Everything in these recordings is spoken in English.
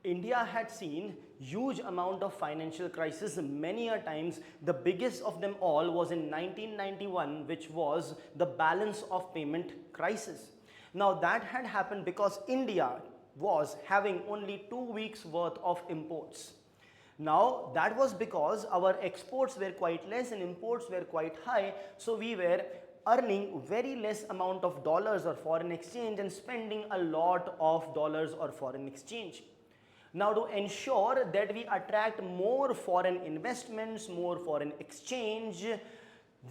India had seen huge amount of financial crisis many a times. The biggest of them all was in 1991, which was the balance of payment crisis. Now that had happened because India was having only 2 weeks worth of imports. Now that was because our exports were quite less and imports were quite high, so we were earning very less amount of dollars or foreign exchange and spending a lot of dollars or foreign exchange. Now to ensure that we attract more foreign investments, more foreign exchange,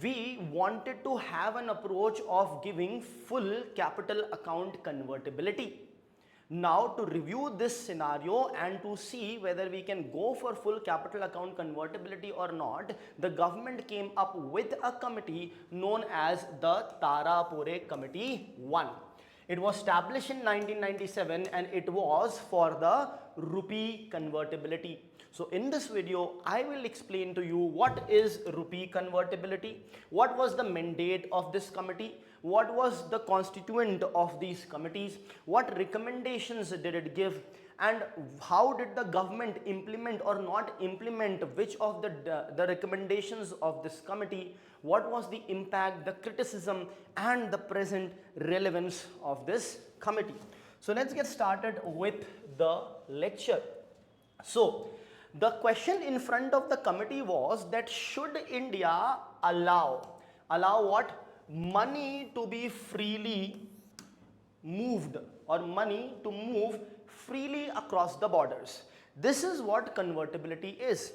we wanted to have an approach of giving full capital account convertibility. Now to review this scenario and to see whether we can go for full capital account convertibility or not, the government came up with a committee known as the Tarapore Committee I. It was established in 1997 and it was for the rupee convertibility. So in this video, I will explain to you what is rupee convertibility, what was the mandate of this committee, what was the constituent of these committees, what recommendations did it give, and how did the government implement or not implement which of the recommendations of this committee, what was the impact, the criticism, and the present relevance of this committee. So let's get started with the lecture. So the question in front of the committee was that should India allow what? Money to be freely moved or money to move freely across the borders. This is what convertibility is.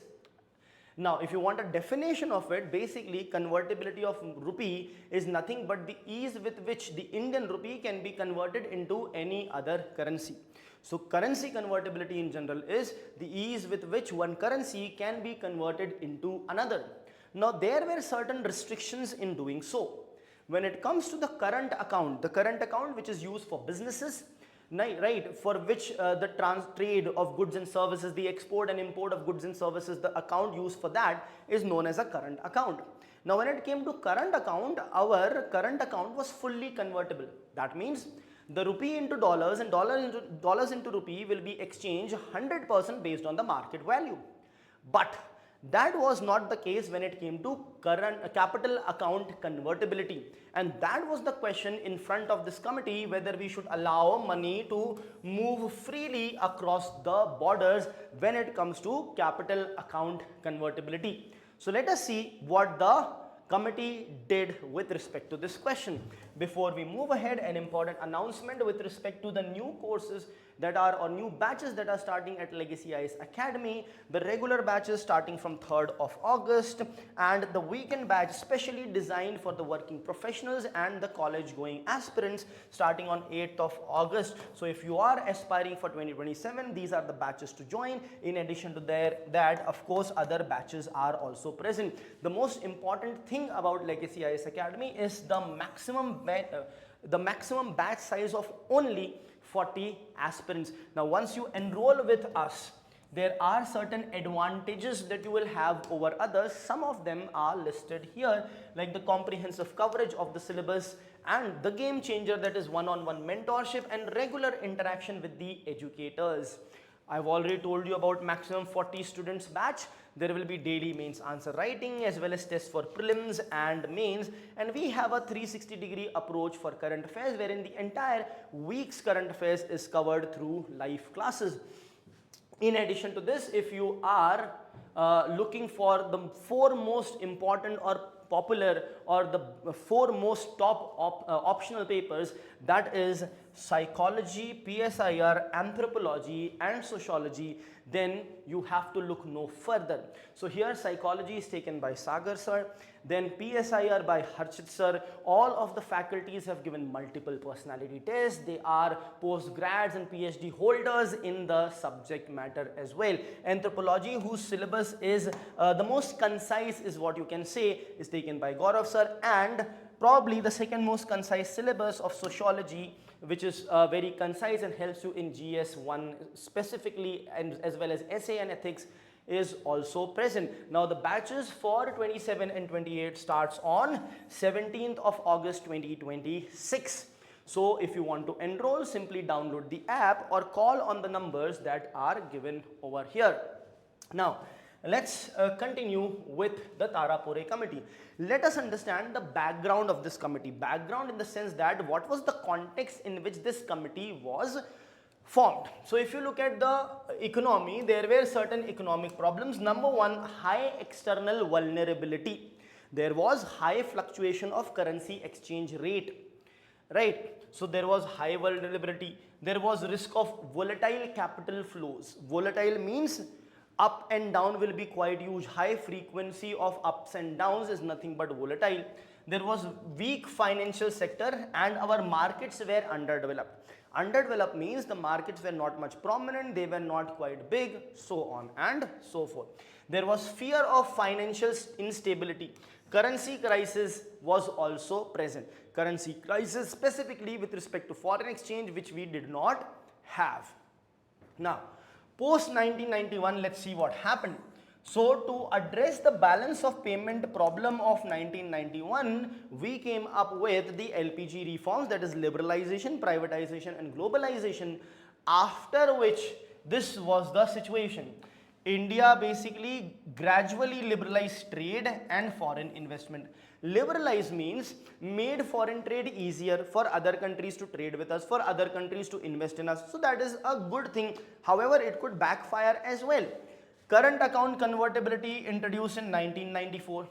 Now, if you want a definition of it, basically convertibility of rupee is nothing but the ease with which the Indian rupee can be converted into any other currency. So currency convertibility in general is the ease with which one currency can be converted into another. Now there were certain restrictions in doing so. When it comes to the current account which is used for businesses, right, for which the trade of goods and services, the export and import of goods and services, the account used for that is known as a current account. Now when it came to current account, our current account was fully convertible. That means the rupee into dollars and dollars into rupee will be exchanged 100% based on the market value. But that was not the case when it came to current capital account convertibility, and that was the question in front of this committee, whether we should allow money to move freely across the borders when it comes to capital account convertibility. So let us see what the committee did with respect to this question. Before we move ahead, an important announcement with respect to the new courses that are or new batches that are starting at Legacy IAS Academy. The regular batches starting from 3rd of August and the weekend batch specially designed for the working professionals and the college going aspirants starting on 8th of August. So if you are aspiring for 2027, these are the batches to join. In addition to that, of course, other batches are also present. The most important thing about Legacy IAS Academy is the maximum batch size of only 40 aspirants. Now once you enroll with us, there are certain advantages that you will have over others. Some of them are listed here, like the comprehensive coverage of the syllabus and the game changer, that is one-on-one mentorship and regular interaction with the educators. I've already told you about maximum 40 students batch. There will be daily mains answer writing as well as tests for prelims and mains, and we have a 360-degree approach for current affairs wherein the entire week's current affairs is covered through live classes. In addition to this, if you are looking for the 4 most important or popular or the 4 most top optional papers, that is psychology, PSIR, anthropology and sociology, then you have to look no further. So here psychology is taken by Sagar sir, then PSIR by Harshit sir. All of the faculties have given multiple personality tests. They are postgrads and PhD holders in the subject matter as well. Anthropology, whose syllabus is the most concise is what you can say, is taken by Gaurav sir, and probably the second most concise syllabus of sociology, which is very concise and helps you in GS1 specifically, and as well as essay and ethics, is also present. Now the batches for 27 and 28 starts on 17th of August 2026. So if you want to enroll, simply download the app or call on the numbers that are given over here. Now, let's continue with the Tarapore Committee. Let us understand the background of this committee. Background in the sense that what was the context in which this committee was formed. So if you look at the economy, there were certain economic problems. Number one, high external vulnerability. There was high fluctuation of currency exchange rate, right? So there was high vulnerability. There was risk of volatile capital flows. Volatile means up and down will be quite huge. High frequency of ups and downs is nothing but volatile. There was weak financial sector and our markets were underdeveloped. Underdeveloped means the markets were not much prominent, they were not quite big, so on and so forth. There was fear of financial instability. Currency crisis was also present. Currency crisis specifically with respect to foreign exchange, which we did not have. Now, post 1991, let's see what happened. So to address the balance of payment problem of 1991, we came up with the LPG reforms, that is liberalization, privatization and globalization, after which this was the situation. India basically gradually liberalized trade and foreign investment. Liberalize means made foreign trade easier for other countries to trade with us, for other countries to invest in us. So that is a good thing. However, it could backfire as well. Current account convertibility introduced in 1994.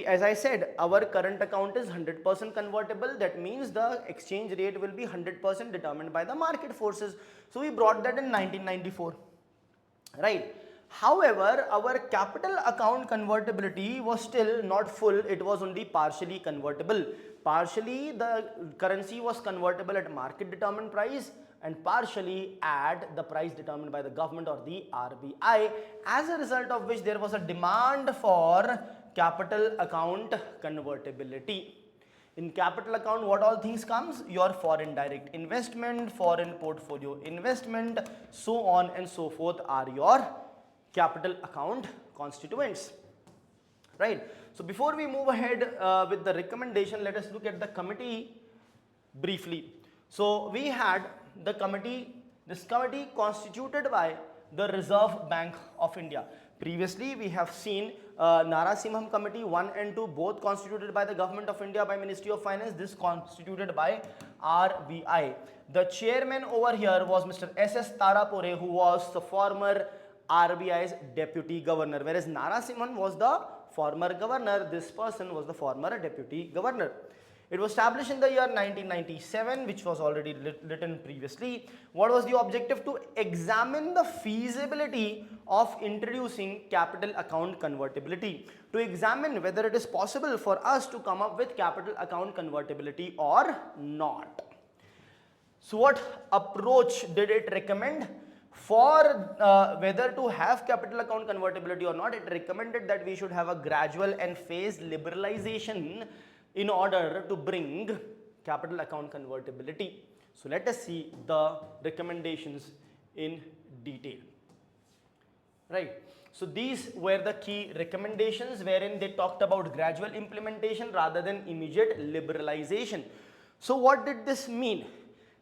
As I said, our current account is 100% convertible. That means the exchange rate will be 100% determined by the market forces. So we brought that in 1994, right? However, our capital account convertibility was still not full, it was only partially convertible. Partially the currency was convertible at market determined price and partially at the price determined by the government or the RBI, as a result of which there was a demand for capital account convertibility. In capital account, what all things comes? Your foreign direct investment, foreign portfolio investment, so on and so forth are your capital account constituents, right? So before we move ahead with the recommendation, let us look at the committee briefly. So we had the committee, this committee constituted by the Reserve Bank of India. Previously we have seen Narasimham Committee 1 and 2 both constituted by the Government of India by Ministry of Finance, this constituted by RBI. The chairman over here was Mr. S.S. Tarapore, who was the former RBI's deputy governor, whereas Narasimhan was the former governor, this person was the former deputy governor. It was established in the year 1997, which was already written previously. What was the objective? To examine the feasibility of introducing capital account convertibility, to examine whether it is possible for us to come up with capital account convertibility or not. So what approach did it recommend? For whether to have capital account convertibility or not, it recommended that we should have a gradual and phased liberalization in order to bring capital account convertibility. So let us see the recommendations in detail, right? So these were the key recommendations wherein they talked about gradual implementation rather than immediate liberalization. So what did this mean?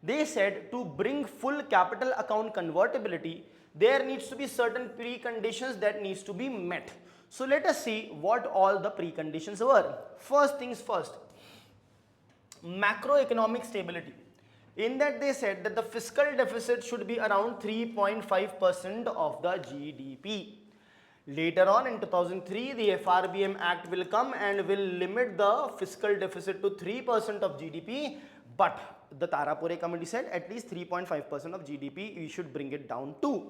They said to bring full capital account convertibility, there needs to be certain preconditions that needs to be met. So let us see what all the preconditions were. First things first, macroeconomic stability. In that they said that the fiscal deficit should be around 3.5% of the GDP. Later on in 2003, the FRBM Act will come and will limit the fiscal deficit to 3% of GDP, but the Tarapore Committee said at least 3.5% of GDP, we should bring it down to.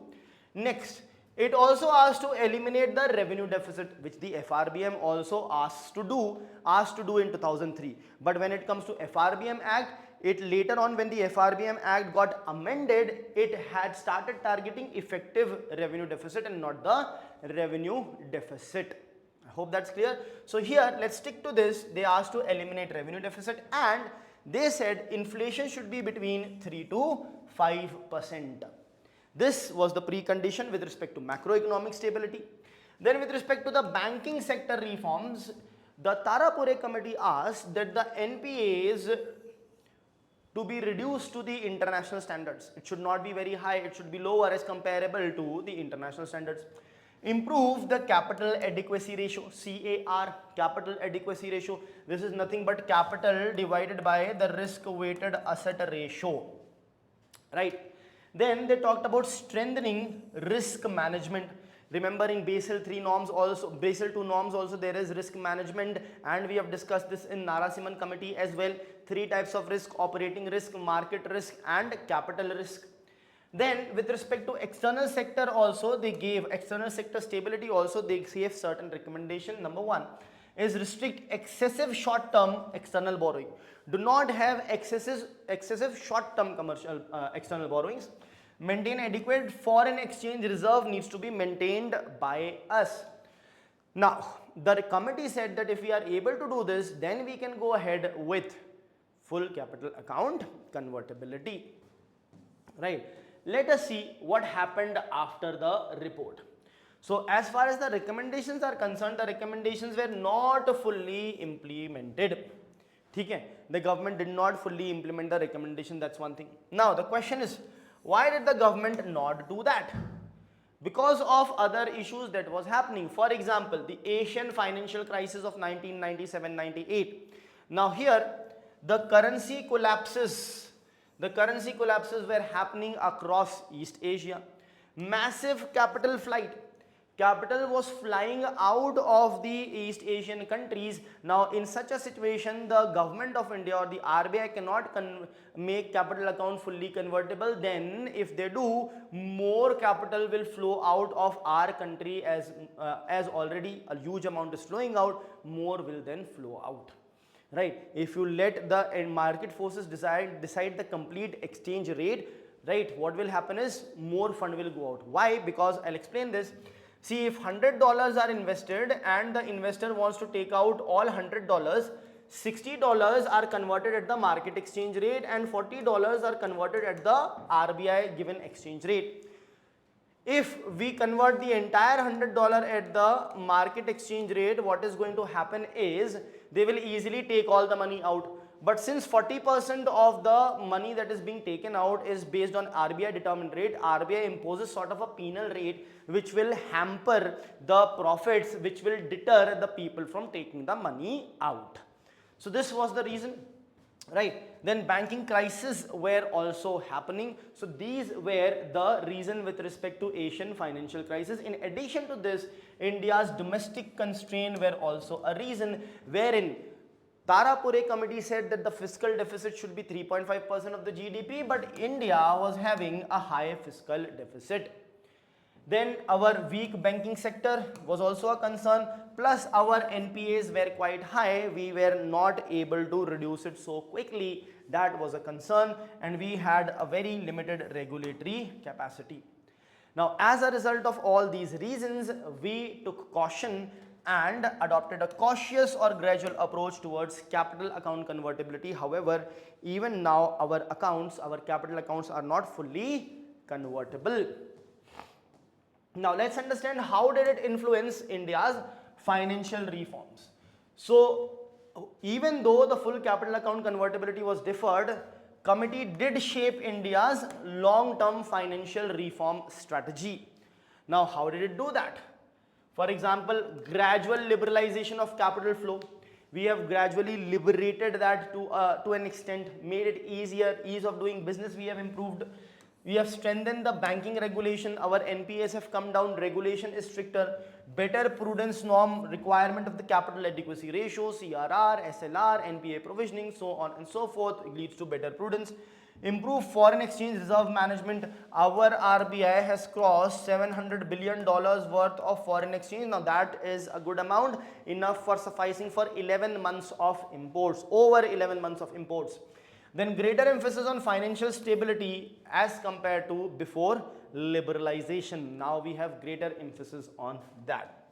Next, it also asked to eliminate the revenue deficit, which the FRBM also asked to do in 2003. But when it comes to FRBM Act, it later on when the FRBM Act got amended, it had started targeting effective revenue deficit and not the revenue deficit. I hope that's clear. So here, let's stick to this. They asked to eliminate revenue deficit and they said inflation should be between 3 to 5%. This was the precondition with respect to macroeconomic stability. Then with respect to the banking sector reforms, the Tarapore Committee asked that the NPAs to be reduced to the international standards. It should not be very high, it should be lower as comparable to the international standards. Improve the capital adequacy ratio, CAR, capital adequacy ratio. This is nothing but capital divided by the risk weighted asset ratio, right? Then they talked about strengthening risk management. Remember in Basel 3 norms also, Basel 2 norms also there is risk management, and we have discussed this in Narasimhan committee as well. 3 types of risk: operating risk, market risk and capital risk. Then with respect to external sector also, they gave external sector stability also, they gave certain recommendation. Number 1 is restrict excessive short-term external borrowing. Do not have excessive short-term commercial external borrowings. Maintain adequate foreign exchange reserve needs to be maintained by us. Now, the committee said that if we are able to do this, then we can go ahead with full capital account convertibility, right? Let us see what happened after the report. So as far as the recommendations are concerned, the recommendations were not fully implemented. Okay? The government did not fully implement the recommendation, that's one thing. Now the question is, why did the government not do that? Because of other issues that was happening. For example, the Asian financial crisis of 1997-98. Now here, the currency collapses were happening across East Asia. Massive capital flight. Capital was flying out of the East Asian countries. Now in such a situation, the government of India or the RBI cannot make capital account fully convertible. Then if they do, more capital will flow out of our country, as already a huge amount is flowing out, more will then flow out. Right? If you let the market forces decide the complete exchange rate, right, what will happen is more fund will go out. Why? Because I'll explain this. See, if $100 are invested and the investor wants to take out all $100, $60 are converted at the market exchange rate and $40 are converted at the RBI given exchange rate. If we convert the entire $100 at the market exchange rate, what is going to happen is they will easily take all the money out. But since 40% of the money that is being taken out is based on RBI determined rate, RBI imposes sort of a penal rate which will hamper the profits, which will deter the people from taking the money out. So this was the reason, right? Then banking crisis were also happening. So these were the reason with respect to Asian financial crisis. In addition to this, India's domestic constraint were also a reason, wherein Tarapore Committee said that the fiscal deficit should be 3.5% of the GDP, but India was having a high fiscal deficit. Then our weak banking sector was also a concern, plus our NPAs were quite high. We were not able to reduce it so quickly. That was a concern, and we had a very limited regulatory capacity. Now, as a result of all these reasons, we took caution and adopted a cautious or gradual approach towards capital account convertibility. However, even now our capital accounts are not fully convertible. Now let's understand how did it influence India's financial reforms. So even though the full capital account convertibility was deferred, committee did shape India's long-term financial reform strategy. Now how did it do that? For example, gradual liberalization of capital flow. We have gradually liberated that to an extent, made it easier, ease of doing business we have improved. We have strengthened the banking regulation. Our NPAs have come down, regulation is stricter, better prudence norm, requirement of the capital adequacy ratio, CRR, SLR, NPA provisioning, so on and so forth, it leads to better prudence. Improve foreign exchange reserve management. Our RBI has crossed $700 billion worth of foreign exchange. Now that is a good amount, enough for sufficing for 11 months of imports, over 11 months of imports. Then greater emphasis on financial stability as compared to before liberalization. Now we have greater emphasis on that.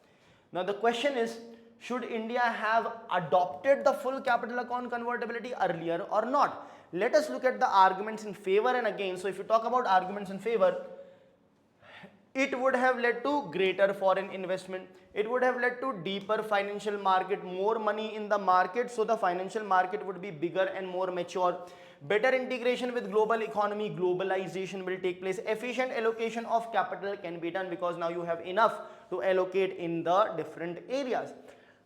Now the question is, should India have adopted the full capital account convertibility earlier or not? Let us look at the arguments in favor and against. So if you talk about arguments in favor, it would have led to greater foreign investment. It would have led to deeper financial market, more money in the market, so the financial market would be bigger and more mature. Better integration with global economy, globalization will take place. Efficient allocation of capital can be done because now you have enough to allocate in the different areas.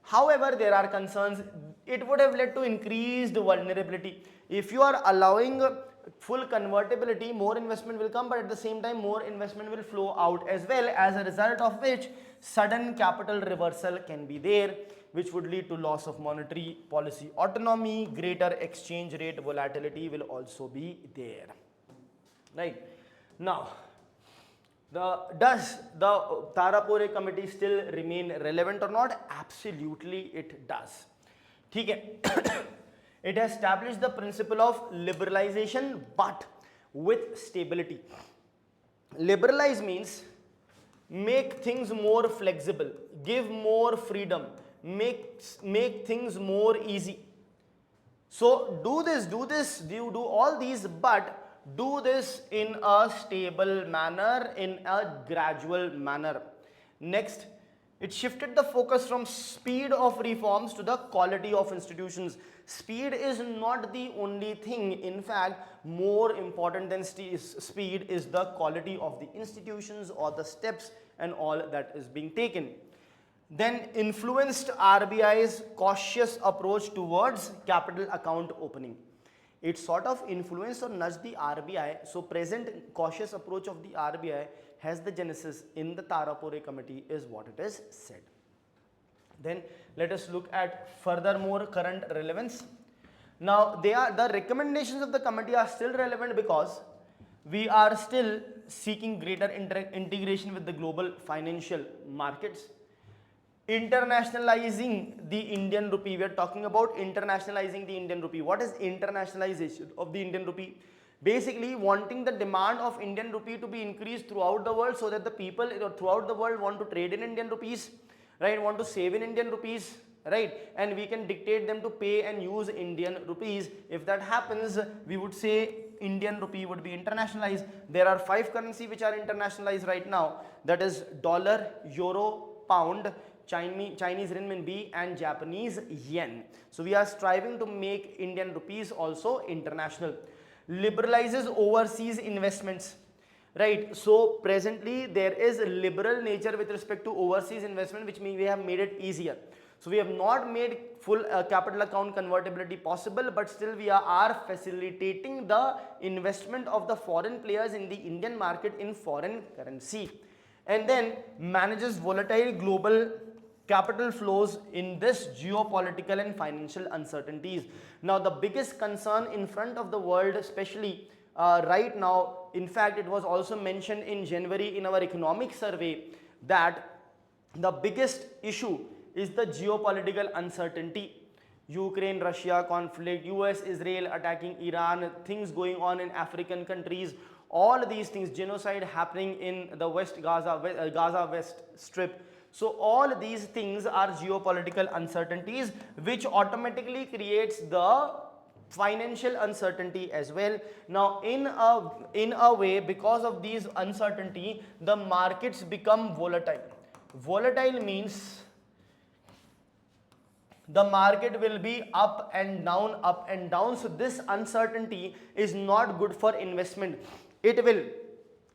However, there are concerns. It would have led to increased vulnerability. If you are allowing full convertibility, more investment will come, but at the same time more investment will flow out as well, as a result of which sudden capital reversal can be there, which would lead to loss of monetary policy autonomy. Greater exchange rate volatility will also be there. Right now, does the Tarapore Committee still remain relevant or not? Absolutely it does. ठीक है. It has established the principle of liberalization, but with stability. Liberalize means make things more flexible, give more freedom, make things more easy. So do all these, but do this in a stable manner, in a gradual manner. Next, it shifted the focus from speed of reforms to the quality of institutions. Speed is not the only thing. In fact, more important than speed is the quality of the institutions or the steps and all that is being taken. Then influenced RBI's cautious approach towards capital account opening. It sort of influenced or nudged the RBI. So present cautious approach of the RBI has the genesis in the Tarapore Committee is what it is said. Then let us look at furthermore current relevance. Now the recommendations of the committee are still relevant because we are still seeking greater integration with the global financial markets. Internationalizing the Indian rupee. We are talking about internationalizing the Indian rupee. What is internationalization of the Indian rupee? Basically wanting the demand of Indian rupee to be increased throughout the world, so that the people throughout the world want to trade in Indian rupees, right, want to save in Indian rupees, right, and we can dictate them to pay and use Indian rupees. If that happens, we would say Indian rupee would be internationalized. There are 5 currencies which are internationalized right now, that is dollar, euro, pound, Chinese renminbi and Japanese yen. So we are striving to make Indian rupees also international. Liberalizes overseas investments, right? So presently there is a liberal nature with respect to overseas investment, which means we have made it easier. So we have not made full capital account convertibility possible, but still we are facilitating the investment of the foreign players in the Indian market in foreign currency. And then manages volatile global capital flows in this geopolitical and financial uncertainties. Now the biggest concern in front of the world, especially right now, in fact it was also mentioned in January in our economic survey, that the biggest issue is the geopolitical uncertainty. Ukraine Russia conflict, US Israel attacking Iran, things going on in African countries, all these things, genocide happening in the West Gaza West Strip. So all these things are geopolitical uncertainties, which automatically creates the financial uncertainty as well. Now in a way, because of these uncertainty, the markets become volatile. Volatile means the market will be up and down, up and down. So this uncertainty is not good for investment. It will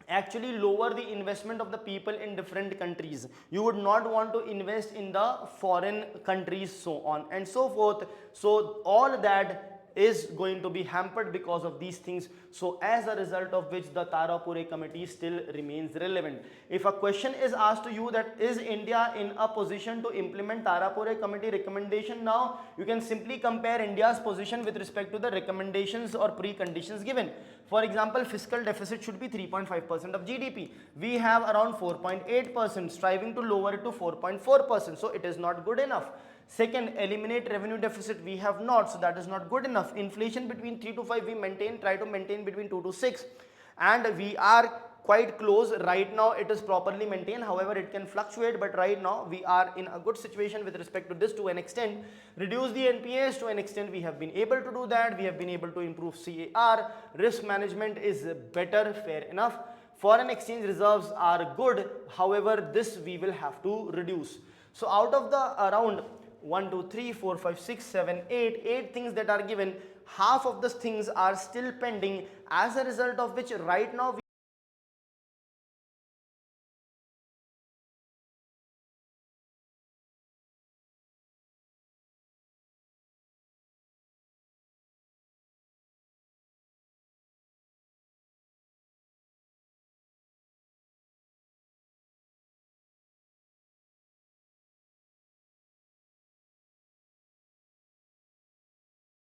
actually lower the investment of the people in different countries. You would not want to invest in the foreign countries, so on and so forth. So all that is going to be hampered because of these things. So as a result of which the Tarapore Committee still remains relevant. If a question is asked to you that is India in a position to implement Tarapore Committee recommendation now, you can simply compare India's position with respect to the recommendations or preconditions given. For example, fiscal deficit should be 3.5% of GDP. We have around 4.8%, striving to lower it to 4.4%. So it is not good enough. Second, eliminate revenue deficit. We have not, so that is not good enough. Inflation between 3 to 5, we try to maintain between 2 to 6, and we are quite close right now. It is properly maintained. However, it can fluctuate, but right now we are in a good situation with respect to this to an extent. Reduce the NPAs to an extent. We have been able to do that. We have been able to improve CAR. Risk management is better, fair enough. Foreign exchange reserves are good, however, this we will have to reduce. So out of the around 1, 2, 3, 4, 5, 6, 7, 8, 8 things that are given, half of the things are still pending, as a result of which right now